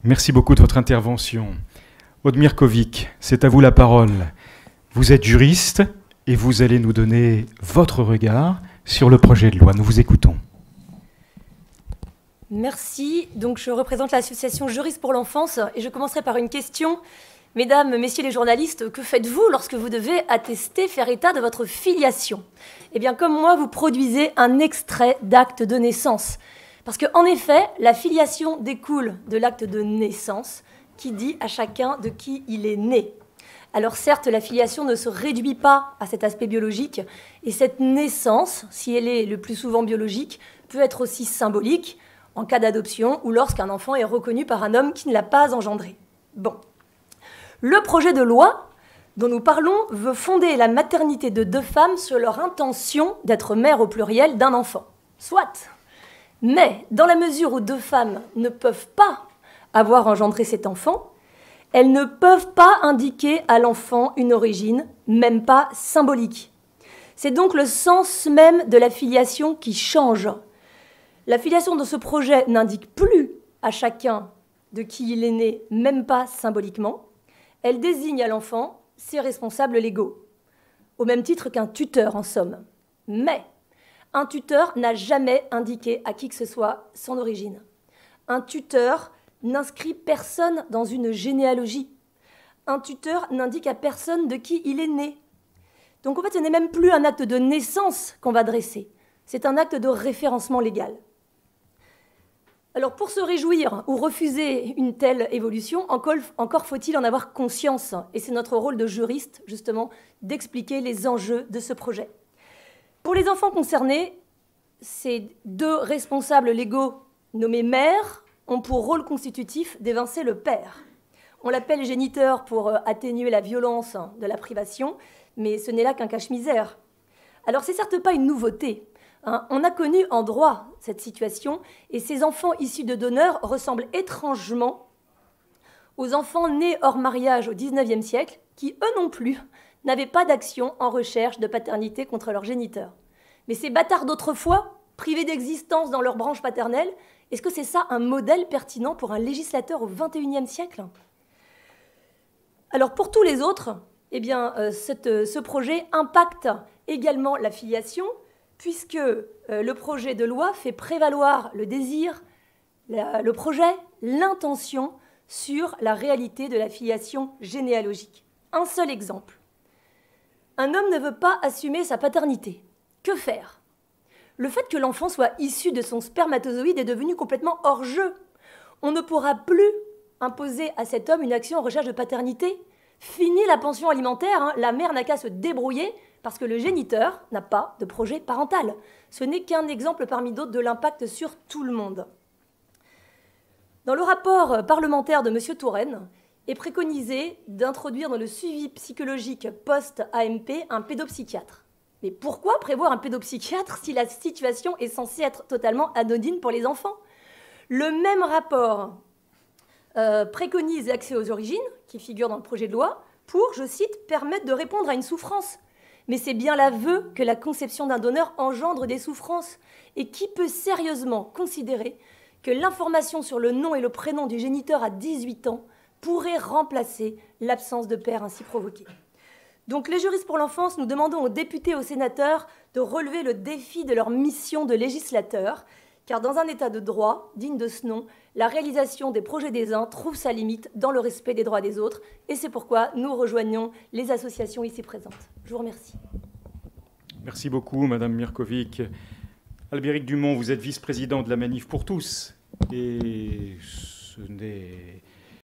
Merci beaucoup de votre intervention. Aude Mirkovic, c'est à vous la parole. Vous êtes juriste et vous allez nous donner votre regard sur le projet de loi. Nous vous écoutons. Merci. Donc, je représente l'association Juristes pour l'enfance et je commencerai par une question. Mesdames, messieurs les journalistes, que faites-vous lorsque vous devez attester, faire état de votre filiation? Eh bien, comme moi, vous produisez un extrait d'acte de naissance. Parce qu'en effet, la filiation découle de l'acte de naissance qui dit à chacun de qui il est né. Alors certes, la filiation ne se réduit pas à cet aspect biologique, et cette naissance, si elle est le plus souvent biologique, peut être aussi symbolique, en cas d'adoption ou lorsqu'un enfant est reconnu par un homme qui ne l'a pas engendré. Bon. Le projet de loi dont nous parlons veut fonder la maternité de deux femmes sur leur intention d'être mère au pluriel d'un enfant. Soit. Mais dans la mesure où deux femmes ne peuvent pas avoir engendré cet enfant, elles ne peuvent pas indiquer à l'enfant une origine, même pas symbolique. C'est donc le sens même de la filiation qui change. La filiation de ce projet n'indique plus à chacun de qui il est né, même pas symboliquement. Elle désigne à l'enfant ses responsables légaux, au même titre qu'un tuteur en somme. Mais un tuteur n'a jamais indiqué à qui que ce soit son origine. Un tuteur n'inscrit personne dans une généalogie. Un tuteur n'indique à personne de qui il est né. Donc en fait, ce n'est même plus un acte de naissance qu'on va dresser. C'est un acte de référencement légal. Alors pour se réjouir ou refuser une telle évolution, encore faut-il en avoir conscience. Et c'est notre rôle de juriste, justement, d'expliquer les enjeux de ce projet. Pour les enfants concernés, ces deux responsables légaux nommés mères ont pour rôle constitutif d'évincer le père. On l'appelle géniteur pour atténuer la violence de la privation, mais ce n'est là qu'un cache-misère. Alors c'est certes pas une nouveauté. On a connu en droit cette situation et ces enfants issus de donneurs ressemblent étrangement aux enfants nés hors mariage au XIXe siècle qui, eux non plus, n'avaient pas d'action en recherche de paternité contre leurs géniteurs. Mais ces bâtards d'autrefois, privés d'existence dans leur branche paternelle, est-ce que c'est ça un modèle pertinent pour un législateur au XXIe siècle? Alors pour tous les autres, eh bien, ce projet impacte également la filiation, puisque le projet de loi fait prévaloir le désir, le projet, l'intention sur la réalité de la filiation généalogique. Un seul exemple. Un homme ne veut pas assumer sa paternité. Que faire? Le fait que l'enfant soit issu de son spermatozoïde est devenu complètement hors jeu. On ne pourra plus imposer à cet homme une action en recherche de paternité. Fini la pension alimentaire, la mère n'a qu'à se débrouiller parce que le géniteur n'a pas de projet parental. Ce n'est qu'un exemple parmi d'autres de l'impact sur tout le monde. Dans le rapport parlementaire de M. Touraine, est préconisé d'introduire dans le suivi psychologique post-AMP un pédopsychiatre. Mais pourquoi prévoir un pédopsychiatre si la situation est censée être totalement anodine pour les enfants? Le même rapport préconise l'accès aux origines, qui figure dans le projet de loi, pour, je cite, permettre de répondre à une souffrance. Mais c'est bien l'aveu que la conception d'un donneur engendre des souffrances. Et qui peut sérieusement considérer que l'information sur le nom et le prénom du géniteur à 18 ans pourrait remplacer l'absence de père ainsi provoquée? Donc les juristes pour l'enfance, nous demandons aux députés et aux sénateurs de relever le défi de leur mission de législateur, car dans un état de droit digne de ce nom, la réalisation des projets des uns trouve sa limite dans le respect des droits des autres, et c'est pourquoi nous rejoignons les associations ici présentes. Je vous remercie. Merci beaucoup, Madame Mirkovic. Albéric Dumont, vous êtes vice-président de la Manif pour tous, et ce n'est